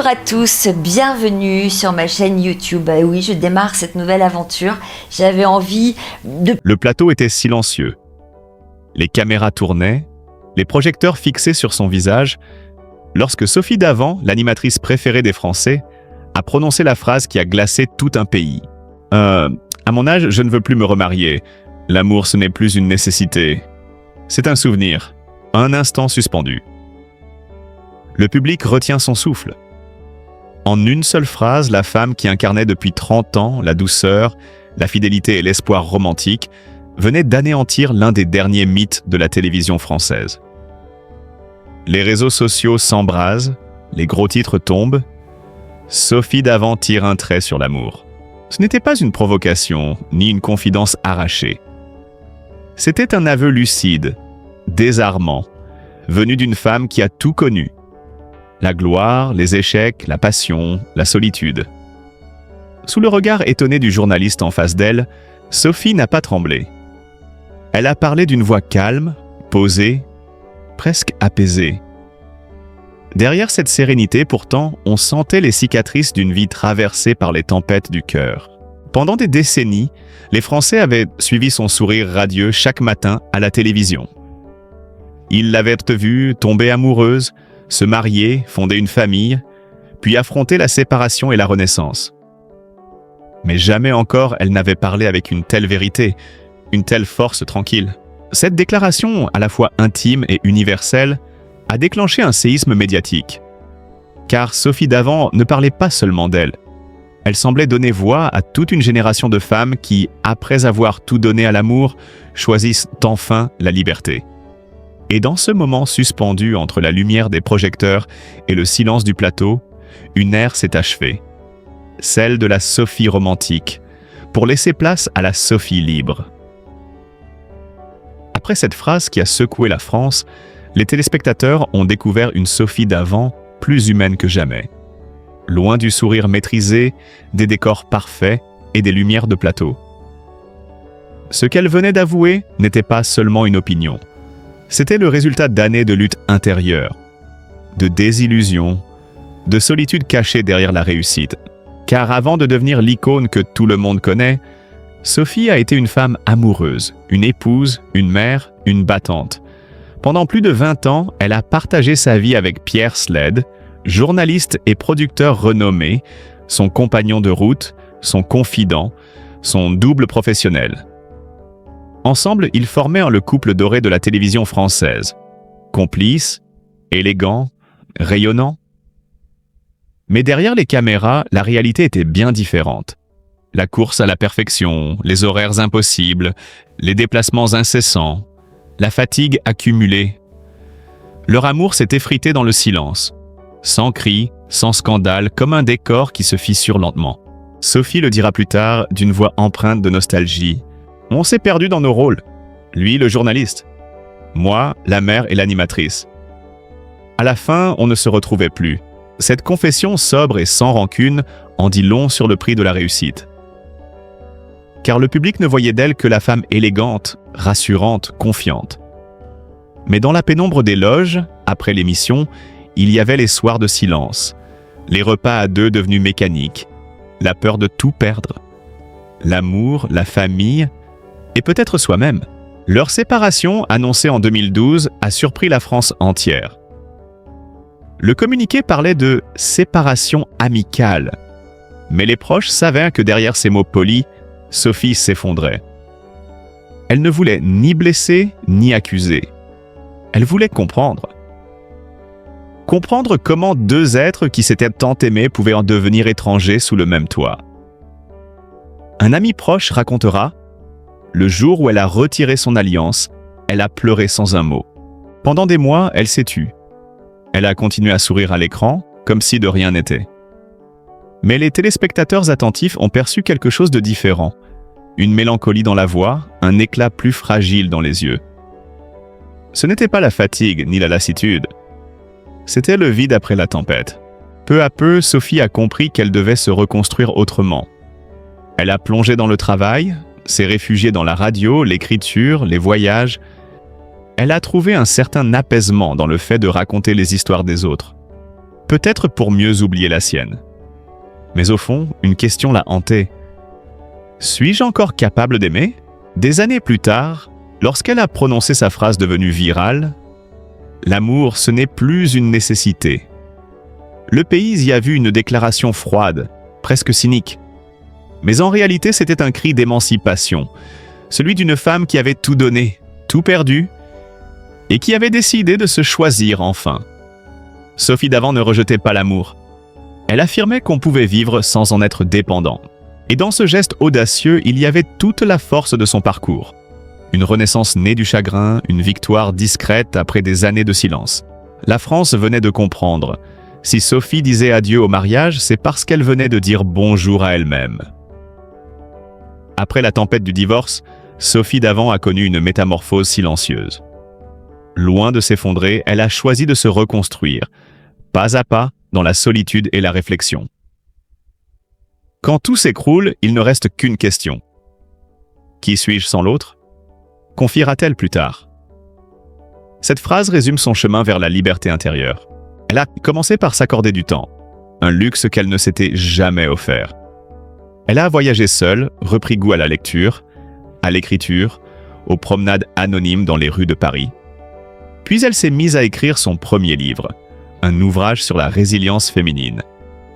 Bonjour à tous, bienvenue sur ma chaîne YouTube. Oui, je démarre cette nouvelle aventure. J'avais envie de... Le plateau était silencieux. Les caméras tournaient, les projecteurs fixés sur son visage, lorsque Sophie Davant, l'animatrice préférée des Français, a prononcé la phrase qui a glacé tout un pays. À mon âge, je ne veux plus me remarier. L'amour, ce n'est plus une nécessité. C'est un souvenir, un instant suspendu. Le public retient son souffle. En une seule phrase, la femme qui incarnait depuis 30 ans la douceur, la fidélité et l'espoir romantique venait d'anéantir l'un des derniers mythes de la télévision française. Les réseaux sociaux s'embrasent, les gros titres tombent. Sophie Davant tire un trait sur l'amour. Ce n'était pas une provocation, ni une confidence arrachée. C'était un aveu lucide, désarmant, venu d'une femme qui a tout connu. La gloire, les échecs, la passion, la solitude. Sous le regard étonné du journaliste en face d'elle, Sophie n'a pas tremblé. Elle a parlé d'une voix calme, posée, presque apaisée. Derrière cette sérénité, pourtant, on sentait les cicatrices d'une vie traversée par les tempêtes du cœur. Pendant des décennies, les Français avaient suivi son sourire radieux chaque matin à la télévision. Ils l'avaient vue tomber amoureuse, se marier, fonder une famille, puis affronter la séparation et la renaissance. Mais jamais encore elle n'avait parlé avec une telle vérité, une telle force tranquille. Cette déclaration, à la fois intime et universelle, a déclenché un séisme médiatique. Car Sophie Davant ne parlait pas seulement d'elle. Elle semblait donner voix à toute une génération de femmes qui, après avoir tout donné à l'amour, choisissent enfin la liberté. Et dans ce moment suspendu entre la lumière des projecteurs et le silence du plateau, une ère s'est achevée. Celle de la Sophie romantique, pour laisser place à la Sophie libre. Après cette phrase qui a secoué la France, les téléspectateurs ont découvert une Sophie Davant plus humaine que jamais. Loin du sourire maîtrisé, des décors parfaits et des lumières de plateau. Ce qu'elle venait d'avouer n'était pas seulement une opinion. C'était le résultat d'années de lutte intérieure, de désillusion, de solitude cachée derrière la réussite. Car avant de devenir l'icône que tout le monde connaît, Sophie a été une femme amoureuse, une épouse, une mère, une battante. Pendant plus de 20 ans, elle a partagé sa vie avec Pierre Sled, journaliste et producteur renommé, son compagnon de route, son confident, son double professionnel. Ensemble, ils formaient le couple doré de la télévision française. Complice, élégant, rayonnant. Mais derrière les caméras, la réalité était bien différente. La course à la perfection, les horaires impossibles, les déplacements incessants, la fatigue accumulée. Leur amour s'est effrité dans le silence, sans cris, sans scandale, comme un décor qui se fissure lentement. Sophie le dira plus tard d'une voix empreinte de nostalgie. On s'est perdu dans nos rôles. Lui, le journaliste. Moi, la mère et l'animatrice. À la fin, on ne se retrouvait plus. Cette confession sobre et sans rancune en dit long sur le prix de la réussite. Car le public ne voyait d'elle que la femme élégante, rassurante, confiante. Mais dans la pénombre des loges, après l'émission, il y avait les soirs de silence, les repas à deux devenus mécaniques, la peur de tout perdre, l'amour, la famille, et peut-être soi-même. Leur séparation, annoncée en 2012, a surpris la France entière. Le communiqué parlait de « séparation amicale », mais les proches savaient que derrière ces mots polis, Sophie s'effondrait. Elle ne voulait ni blesser, ni accuser. Elle voulait comprendre. Comprendre comment deux êtres qui s'étaient tant aimés pouvaient en devenir étrangers sous le même toit. Un ami proche racontera: le jour où elle a retiré son alliance, elle a pleuré sans un mot. Pendant des mois, elle s'est tue. Elle a continué à sourire à l'écran, comme si de rien n'était. Mais les téléspectateurs attentifs ont perçu quelque chose de différent. Une mélancolie dans la voix, un éclat plus fragile dans les yeux. Ce n'était pas la fatigue ni la lassitude. C'était le vide après la tempête. Peu à peu, Sophie a compris qu'elle devait se reconstruire autrement. Elle a plongé dans le travail, s'est réfugiée dans la radio, l'écriture, les voyages. Elle a trouvé un certain apaisement dans le fait de raconter les histoires des autres. peut-être pour mieux oublier la sienne. Mais au fond, une question l'a hantée. Suis-je encore capable d'aimer ? Des années plus tard, lorsqu'elle a prononcé sa phrase devenue virale, « L'amour, ce n'est plus une nécessité », le pays y a vu une déclaration froide, presque cynique. Mais en réalité, c'était un cri d'émancipation, celui d'une femme qui avait tout donné, tout perdu, et qui avait décidé de se choisir enfin. Sophie Davant ne rejetait pas l'amour. Elle affirmait qu'on pouvait vivre sans en être dépendant. Et dans ce geste audacieux, il y avait toute la force de son parcours. Une renaissance née du chagrin, une victoire discrète après des années de silence. La France venait de comprendre. Si Sophie disait adieu au mariage, c'est parce qu'elle venait de dire bonjour à elle-même. Après la tempête du divorce, Sophie Davant a connu une métamorphose silencieuse. Loin de s'effondrer, elle a choisi de se reconstruire, pas à pas, dans la solitude et la réflexion. Quand tout s'écroule, il ne reste qu'une question. Qui suis-je sans l'autre ? Confiera-t-elle plus tard ? Cette phrase résume son chemin vers la liberté intérieure. Elle a commencé par s'accorder du temps, un luxe qu'elle ne s'était jamais offert. Elle a voyagé seule, repris goût à la lecture, à l'écriture, aux promenades anonymes dans les rues de Paris. Puis elle s'est mise à écrire son premier livre, un ouvrage sur la résilience féminine,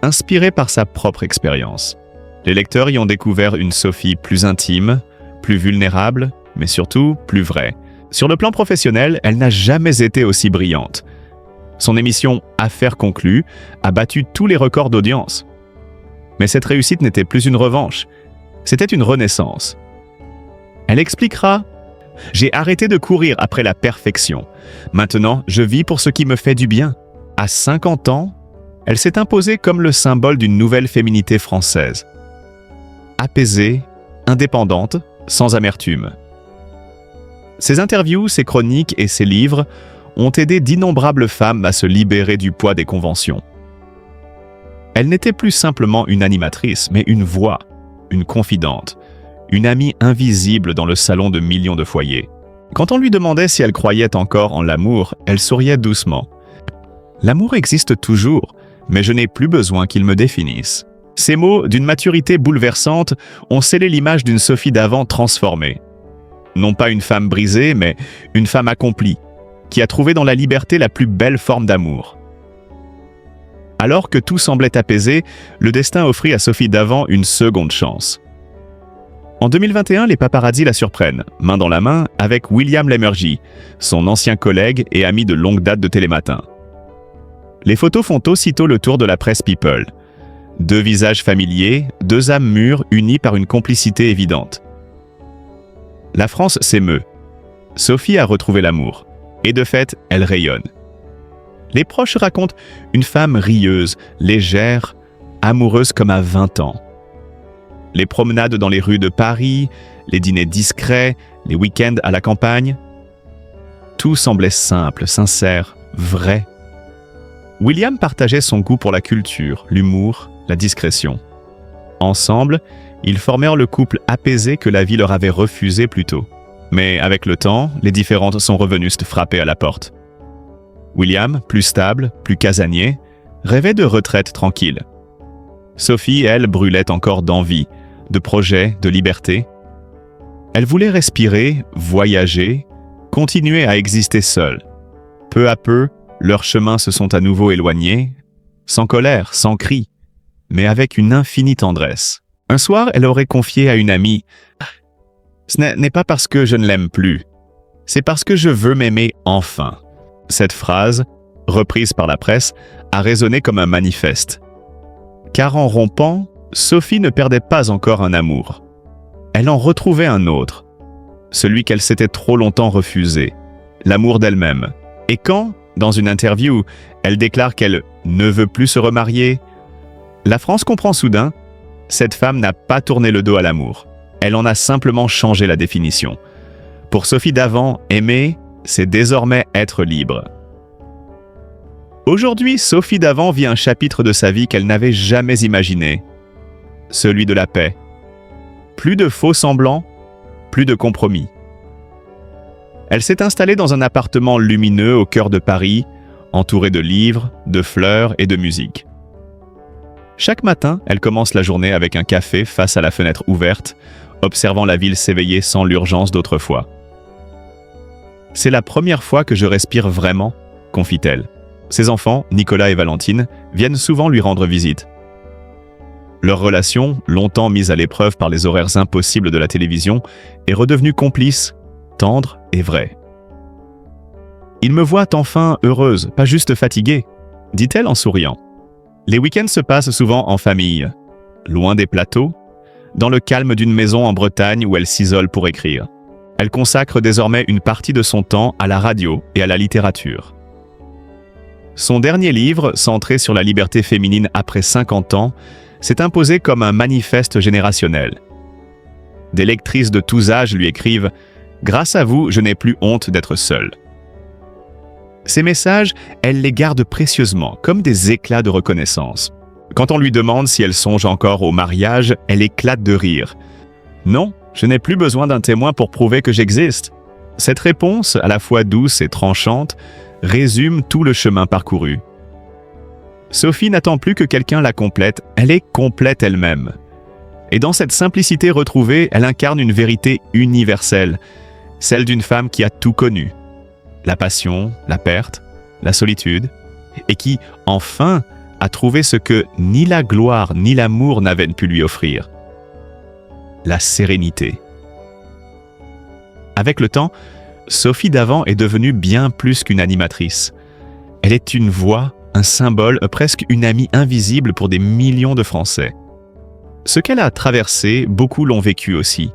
inspiré par sa propre expérience. Les lecteurs y ont découvert une Sophie plus intime, plus vulnérable, mais surtout plus vraie. Sur le plan professionnel, elle n'a jamais été aussi brillante. Son émission Affaires conclues a battu tous les records d'audience. Mais cette réussite n'était plus une revanche, c'était une renaissance. Elle expliquera « J'ai arrêté de courir après la perfection. Maintenant, je vis pour ce qui me fait du bien. » À 50 ans, elle s'est imposée comme le symbole d'une nouvelle féminité française. Apaisée, indépendante, sans amertume. Ses interviews, ses chroniques et ses livres ont aidé d'innombrables femmes à se libérer du poids des conventions. Elle n'était plus simplement une animatrice, mais une voix, une confidente, une amie invisible dans le salon de millions de foyers. Quand on lui demandait si elle croyait encore en l'amour, elle souriait doucement. « L'amour existe toujours, mais je n'ai plus besoin qu'il me définisse. » Ces mots, d'une maturité bouleversante, ont scellé l'image d'une Sophie Davant transformée. Non pas une femme brisée, mais une femme accomplie, qui a trouvé dans la liberté la plus belle forme d'amour. Alors que tout semblait apaisé, le destin offrit à Sophie Davant une seconde chance. En 2021, les paparazzis la surprennent, main dans la main, avec William Lémergie, son ancien collègue et ami de longue date de Télématin. Les photos font aussitôt le tour de la presse People. Deux visages familiers, deux âmes mûres unies par une complicité évidente. La France s'émeut. Sophie a retrouvé l'amour. Et de fait, elle rayonne. Les proches racontent une femme rieuse, légère, amoureuse comme à 20 ans. Les promenades dans les rues de Paris, les dîners discrets, les week-ends à la campagne. Tout semblait simple, sincère, vrai. William partageait son goût pour la culture, l'humour, la discrétion. Ensemble, ils formèrent le couple apaisé que la vie leur avait refusé plus tôt. Mais avec le temps, les différences sont revenues se frapper à la porte. William, plus stable, plus casanier, rêvait de retraite tranquille. Sophie, elle, brûlait encore d'envie, de projets, de liberté. Elle voulait respirer, voyager, continuer à exister seule. Peu à peu, leurs chemins se sont à nouveau éloignés, sans colère, sans cri, mais avec une infinie tendresse. Un soir, elle aurait confié à une amie « Ce n'est pas parce que je ne l'aime plus, c'est parce que je veux m'aimer enfin. » Cette phrase, reprise par la presse, a résonné comme un manifeste. Car en rompant, Sophie ne perdait pas encore un amour. Elle en retrouvait un autre, celui qu'elle s'était trop longtemps refusé, l'amour d'elle-même. Et quand, dans une interview, elle déclare qu'elle ne veut plus se remarier, la France comprend soudain, cette femme n'a pas tourné le dos à l'amour. Elle en a simplement changé la définition. Pour Sophie Davant, aimer, c'est désormais être libre. Aujourd'hui, Sophie Davant vit un chapitre de sa vie qu'elle n'avait jamais imaginé, celui de la paix. Plus de faux semblants, plus de compromis. Elle s'est installée dans un appartement lumineux au cœur de Paris, entourée de livres, de fleurs et de musique. Chaque matin, elle commence la journée avec un café face à la fenêtre ouverte, observant la ville s'éveiller sans l'urgence d'autrefois. « C'est la première fois que je respire vraiment », confie-t-elle. Ses enfants, Nicolas et Valentine, viennent souvent lui rendre visite. Leur relation, longtemps mise à l'épreuve par les horaires impossibles de la télévision, est redevenue complice, tendre et vraie. « Ils me voient enfin heureuse, pas juste fatiguée », dit-elle en souriant. Les week-ends se passent souvent en famille, loin des plateaux, dans le calme d'une maison en Bretagne où elle s'isole pour écrire. Elle consacre désormais une partie de son temps à la radio et à la littérature. Son dernier livre, centré sur la liberté féminine après 50 ans, s'est imposé comme un manifeste générationnel. Des lectrices de tous âges lui écrivent « Grâce à vous, je n'ai plus honte d'être seule ». Ces messages, elle les garde précieusement, comme des éclats de reconnaissance. Quand on lui demande si elle songe encore au mariage, elle éclate de rire. « Non, je n'ai plus besoin d'un témoin pour prouver que j'existe ». Cette réponse, à la fois douce et tranchante, résume tout le chemin parcouru. Sophie n'attend plus que quelqu'un la complète, elle est complète elle-même. Et dans cette simplicité retrouvée, elle incarne une vérité universelle, celle d'une femme qui a tout connu. La passion, la perte, la solitude, et qui, enfin, a trouvé ce que ni la gloire ni l'amour n'avaient pu lui offrir. La sérénité. Avec le temps, Sophie Davant est devenue bien plus qu'une animatrice. Elle est une voix, un symbole, presque une amie invisible pour des millions de Français. Ce qu'elle a traversé, beaucoup l'ont vécu aussi.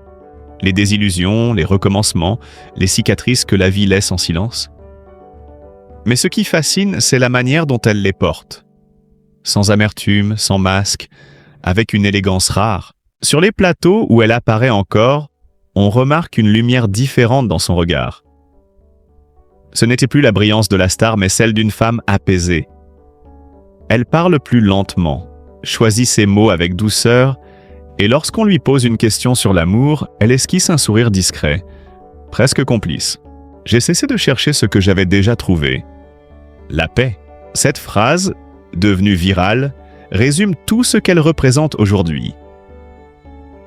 Les désillusions, les recommencements, les cicatrices que la vie laisse en silence. Mais ce qui fascine, c'est la manière dont elle les porte. Sans amertume, sans masque, avec une élégance rare. Sur les plateaux où elle apparaît encore, on remarque une lumière différente dans son regard. Ce n'était plus la brillance de la star, mais celle d'une femme apaisée. Elle parle plus lentement, choisit ses mots avec douceur, et lorsqu'on lui pose une question sur l'amour, elle esquisse un sourire discret, presque complice. J'ai cessé de chercher ce que j'avais déjà trouvé. La paix. Cette phrase, devenue virale, résume tout ce qu'elle représente aujourd'hui.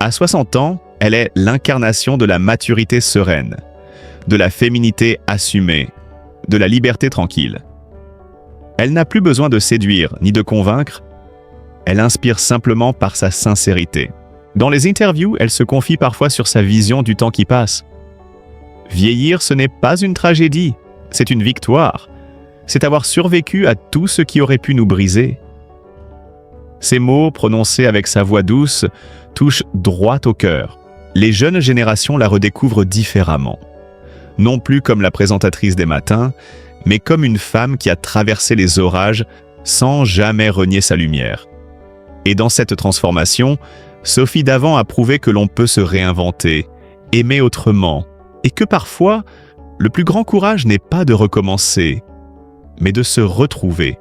À 60 ans, elle est l'incarnation de la maturité sereine, de la féminité assumée, de la liberté tranquille. Elle n'a plus besoin de séduire ni de convaincre, elle inspire simplement par sa sincérité. Dans les interviews, elle se confie parfois sur sa vision du temps qui passe. Vieillir, ce n'est pas une tragédie, c'est une victoire. C'est avoir survécu à tout ce qui aurait pu nous briser. Ces mots, prononcés avec sa voix douce, touchent droit au cœur. Les jeunes générations la redécouvrent différemment. Non plus comme la présentatrice des matins, mais comme une femme qui a traversé les orages sans jamais renier sa lumière. Et dans cette transformation, Sophie Davant a prouvé que l'on peut se réinventer, aimer autrement, et que parfois, le plus grand courage n'est pas de recommencer, mais de se retrouver.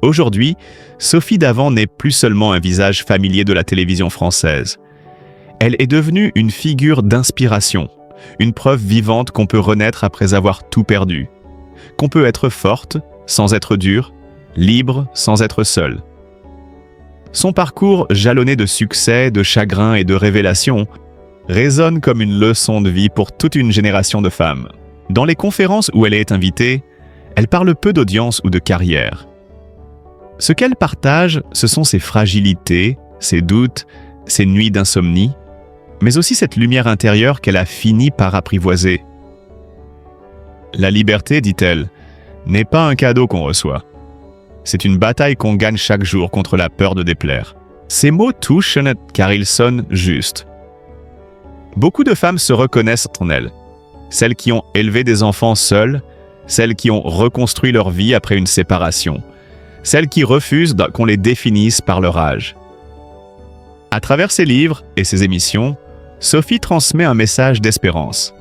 Aujourd'hui, Sophie Davant n'est plus seulement un visage familier de la télévision française. Elle est devenue une figure d'inspiration, une preuve vivante qu'on peut renaître après avoir tout perdu, qu'on peut être forte sans être dure, libre sans être seule. Son parcours jalonné de succès, de chagrin et de révélations résonne comme une leçon de vie pour toute une génération de femmes. Dans les conférences où elle est invitée, elle parle peu d'audience ou de carrière. Ce qu'elle partage, ce sont ses fragilités, ses doutes, ses nuits d'insomnie, mais aussi cette lumière intérieure qu'elle a fini par apprivoiser. La liberté, dit-elle, n'est pas un cadeau qu'on reçoit. C'est une bataille qu'on gagne chaque jour contre la peur de déplaire. Ces mots touchent car ils sonnent justes. Beaucoup de femmes se reconnaissent en elles. Celles qui ont élevé des enfants seules, celles qui ont reconstruit leur vie après une séparation, celles qui refusent qu'on les définisse par leur âge. À travers ses livres et ses émissions, Sophie transmet un message d'espérance.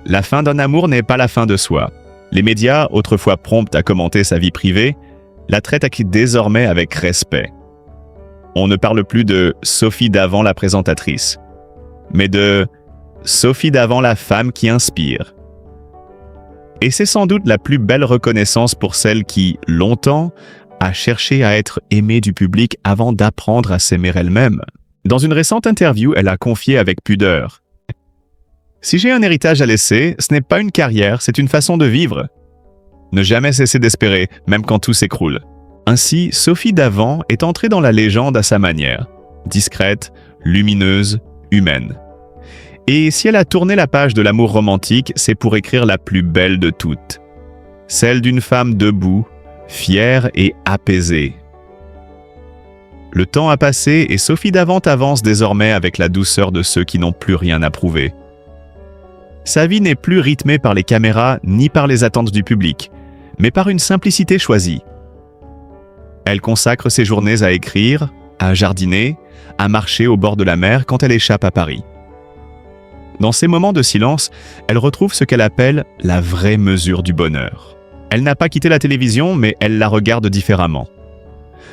La fin d'un amour n'est pas la fin de soi. Les médias, autrefois prompts à commenter sa vie privée, la traitent désormais avec respect. On ne parle plus de Sophie Davant la présentatrice, mais de Sophie Davant la femme qui inspire. Et c'est sans doute la plus belle reconnaissance pour celle qui, longtemps, a cherché à être aimée du public avant d'apprendre à s'aimer elle-même. Dans une récente interview, elle a confié avec pudeur: « Si j'ai un héritage à laisser, ce n'est pas une carrière, c'est une façon de vivre. Ne jamais cesser d'espérer, même quand tout s'écroule. » Ainsi, Sophie Davant est entrée dans la légende à sa manière, discrète, lumineuse, humaine. Et si elle a tourné la page de l'amour romantique, c'est pour écrire la plus belle de toutes, celle d'une femme debout, fière et apaisée. Le temps a passé et Sophie Davant avance désormais avec la douceur de ceux qui n'ont plus rien à prouver. Sa vie n'est plus rythmée par les caméras ni par les attentes du public, mais par une simplicité choisie. Elle consacre ses journées à écrire, à jardiner, à marcher au bord de la mer quand elle échappe à Paris. Dans ces moments de silence, elle retrouve ce qu'elle appelle la vraie mesure du bonheur. Elle n'a pas quitté la télévision, mais elle la regarde différemment.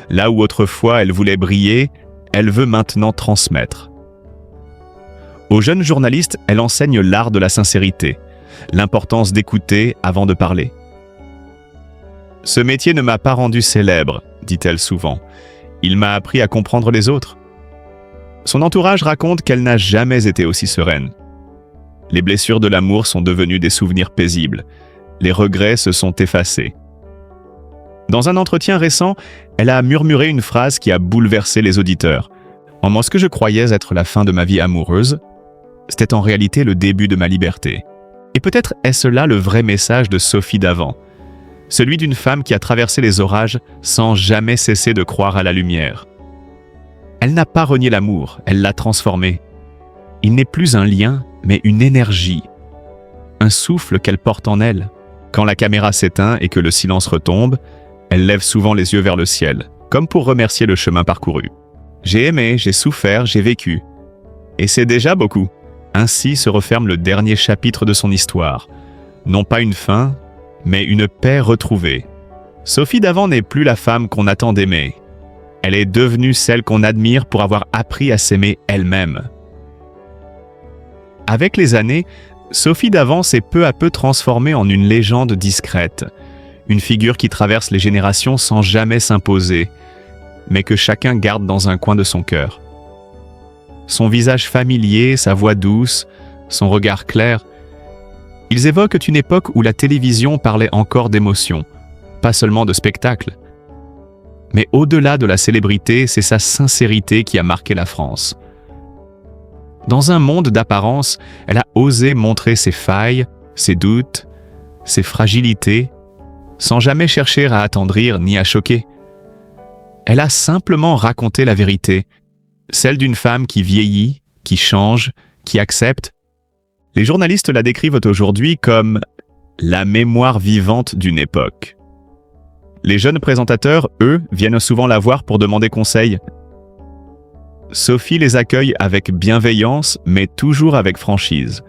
Là où autrefois elle voulait briller, elle veut maintenant transmettre. Aux jeunes journalistes, elle enseigne l'art de la sincérité, l'importance d'écouter avant de parler. « Ce métier ne m'a pas rendu célèbre », dit-elle souvent. « Il m'a appris à comprendre les autres. » Son entourage raconte qu'elle n'a jamais été aussi sereine. Les blessures de l'amour sont devenues des souvenirs paisibles. Les regrets se sont effacés. Dans un entretien récent, elle a murmuré une phrase qui a bouleversé les auditeurs. « Ce que je croyais être la fin de ma vie amoureuse, c'était en réalité le début de ma liberté. » Et peut-être est-ce là le vrai message de Sophie Davant, celui d'une femme qui a traversé les orages sans jamais cesser de croire à la lumière. Elle n'a pas renié l'amour, elle l'a transformé. Il n'est plus un lien, mais une énergie, un souffle qu'elle porte en elle. Quand la caméra s'éteint et que le silence retombe, elle lève souvent les yeux vers le ciel, comme pour remercier le chemin parcouru. « J'ai aimé, j'ai souffert, j'ai vécu. Et c'est déjà beaucoup. » Ainsi se referme le dernier chapitre de son histoire. Non pas une fin, mais une paix retrouvée. Sophie Davant n'est plus la femme qu'on attend d'aimer. Elle est devenue celle qu'on admire pour avoir appris à s'aimer elle-même. Avec les années, Sophie Davant s'est peu à peu transformée en une légende discrète, une figure qui traverse les générations sans jamais s'imposer, mais que chacun garde dans un coin de son cœur. Son visage familier, sa voix douce, son regard clair, ils évoquent une époque où la télévision parlait encore d'émotions, pas seulement de spectacle. Mais au-delà de la célébrité, c'est sa sincérité qui a marqué la France. Dans un monde d'apparence, elle a osé montrer ses failles, ses doutes, ses fragilités, sans jamais chercher à attendrir ni à choquer. Elle a simplement raconté la vérité, celle d'une femme qui vieillit, qui change, qui accepte. Les journalistes la décrivent aujourd'hui comme la mémoire vivante d'une époque. Les jeunes présentateurs, eux, viennent souvent la voir pour demander conseil. Sophie les accueille avec bienveillance, mais toujours avec franchise.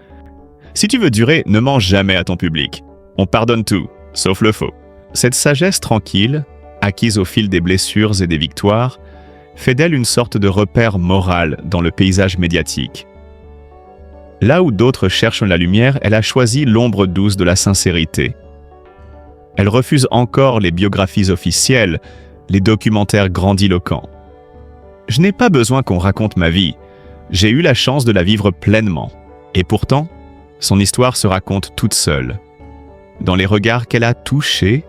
Si tu veux durer, ne mens jamais à ton public. On pardonne tout, sauf le faux. Cette sagesse tranquille, acquise au fil des blessures et des victoires, fait d'elle une sorte de repère moral dans le paysage médiatique. Là où d'autres cherchent la lumière, elle a choisi l'ombre douce de la sincérité. Elle refuse encore les biographies officielles, les documentaires grandiloquents. Je n'ai pas besoin qu'on raconte ma vie. J'ai eu la chance de la vivre pleinement. Et pourtant, son histoire se raconte toute seule. Dans les regards qu'elle a touchés,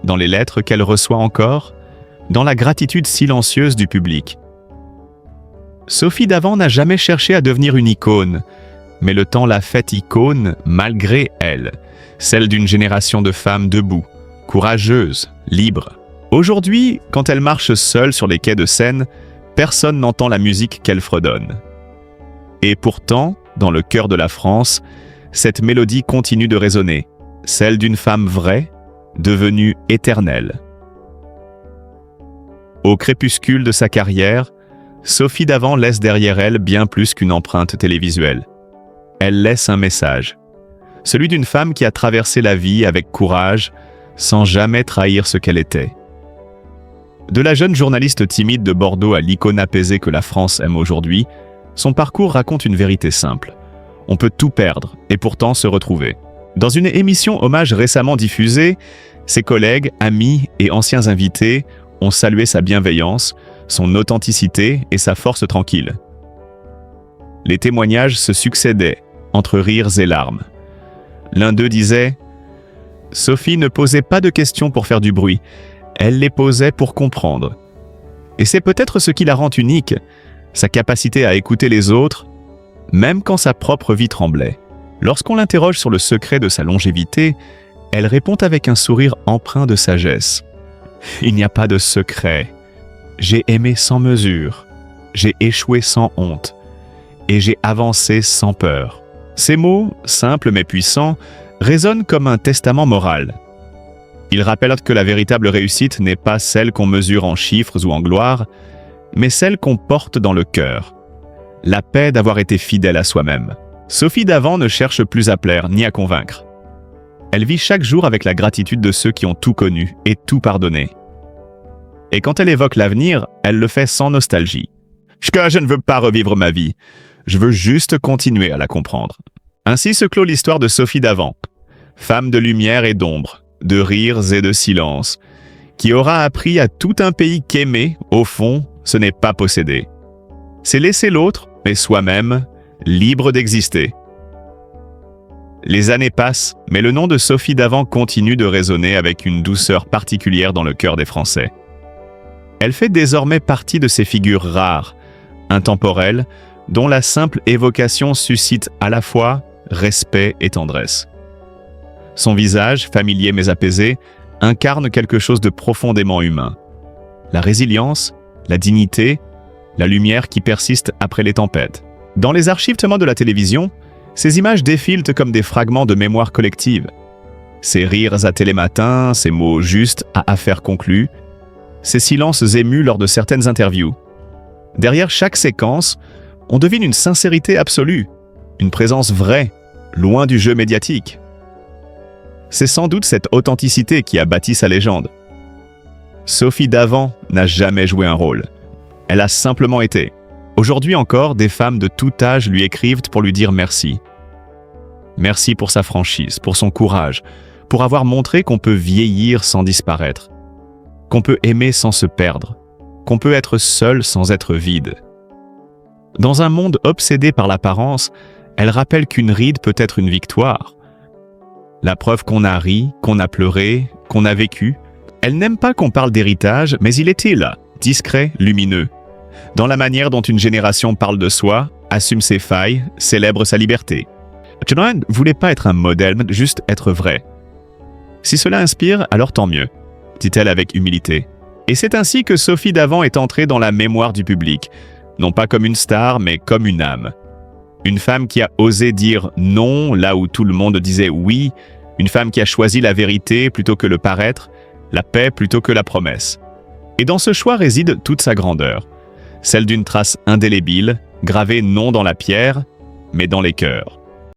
dans les lettres qu'elle reçoit encore, dans la gratitude silencieuse du public. Sophie Davant n'a jamais cherché à devenir une icône, mais le temps l'a faite icône malgré elle, celle d'une génération de femmes debout, courageuses, libres. Aujourd'hui, quand elle marche seule sur les quais de Seine, personne n'entend la musique qu'elle fredonne. Et pourtant, dans le cœur de la France, cette mélodie continue de résonner, celle d'une femme vraie, devenue éternelle. Au crépuscule de sa carrière, Sophie Davant laisse derrière elle bien plus qu'une empreinte télévisuelle. Elle laisse un message, celui d'une femme qui a traversé la vie avec courage, sans jamais trahir ce qu'elle était. De la jeune journaliste timide de Bordeaux à l'icône apaisée que la France aime aujourd'hui, son parcours raconte une vérité simple. On peut tout perdre et pourtant se retrouver. Dans une émission hommage récemment diffusée, ses collègues, amis et anciens invités ont salué sa bienveillance, son authenticité et sa force tranquille. Les témoignages se succédaient, entre rires et larmes. L'un d'eux disait « Sophie ne posait pas de questions pour faire du bruit, elle les posait pour comprendre. Et c'est peut-être ce qui la rend unique, sa capacité à écouter les autres, même quand sa propre vie tremblait. Lorsqu'on l'interroge sur le secret de sa longévité, elle répond avec un sourire empreint de sagesse. « Il n'y a pas de secret. J'ai aimé sans mesure, j'ai échoué sans honte, et j'ai avancé sans peur. » Ces mots, simples mais puissants, résonnent comme un testament moral. Ils rappellent que la véritable réussite n'est pas celle qu'on mesure en chiffres ou en gloire, mais celle qu'on porte dans le cœur. La paix d'avoir été fidèle à soi-même. Sophie Davant ne cherche plus à plaire ni à convaincre. Elle vit chaque jour avec la gratitude de ceux qui ont tout connu et tout pardonné. Et quand elle évoque l'avenir, elle le fait sans nostalgie. Je ne veux pas revivre ma vie, je veux juste continuer à la comprendre. Ainsi se clôt l'histoire de Sophie Davant, femme de lumière et d'ombre, de rires et de silence, qui aura appris à tout un pays qu'aimer, au fond, ce n'est pas posséder. C'est laisser l'autre, et soi-même, libre d'exister. Les années passent, mais le nom de Sophie Davant continue de résonner avec une douceur particulière dans le cœur des Français. Elle fait désormais partie de ces figures rares, intemporelles, dont la simple évocation suscite à la fois respect et tendresse. Son visage, familier mais apaisé, incarne quelque chose de profondément humain. La résilience, la dignité, la lumière qui persiste après les tempêtes. Dans les archives de la télévision, ces images défilent comme des fragments de mémoire collective. Ces rires à télématin, ces mots justes à affaires conclues, ces silences émus lors de certaines interviews. Derrière chaque séquence, on devine une sincérité absolue, une présence vraie, loin du jeu médiatique. C'est sans doute cette authenticité qui a bâti sa légende. Sophie Davant n'a jamais joué un rôle. Elle a simplement été. Aujourd'hui encore, des femmes de tout âge lui écrivent pour lui dire merci. Merci pour sa franchise, pour son courage, pour avoir montré qu'on peut vieillir sans disparaître, qu'on peut aimer sans se perdre, qu'on peut être seul sans être vide. Dans un monde obsédé par l'apparence, elle rappelle qu'une ride peut être une victoire. La preuve qu'on a ri, qu'on a pleuré, qu'on a vécu. Elle n'aime pas qu'on parle d'héritage, mais il était là, discret, lumineux. Dans la manière dont une génération parle de soi, assume ses failles, célèbre sa liberté. Joanne ne voulait pas être un modèle, mais juste être vrai. Si cela inspire, alors tant mieux, dit-elle avec humilité. Et c'est ainsi que Sophie Davant est entrée dans la mémoire du public, non pas comme une star, mais comme une âme. Une femme qui a osé dire non là où tout le monde disait oui, une femme qui a choisi la vérité plutôt que le paraître, la paix plutôt que la promesse. Et dans ce choix réside toute sa grandeur, celle d'une trace indélébile, gravée non dans la pierre, mais dans les cœurs.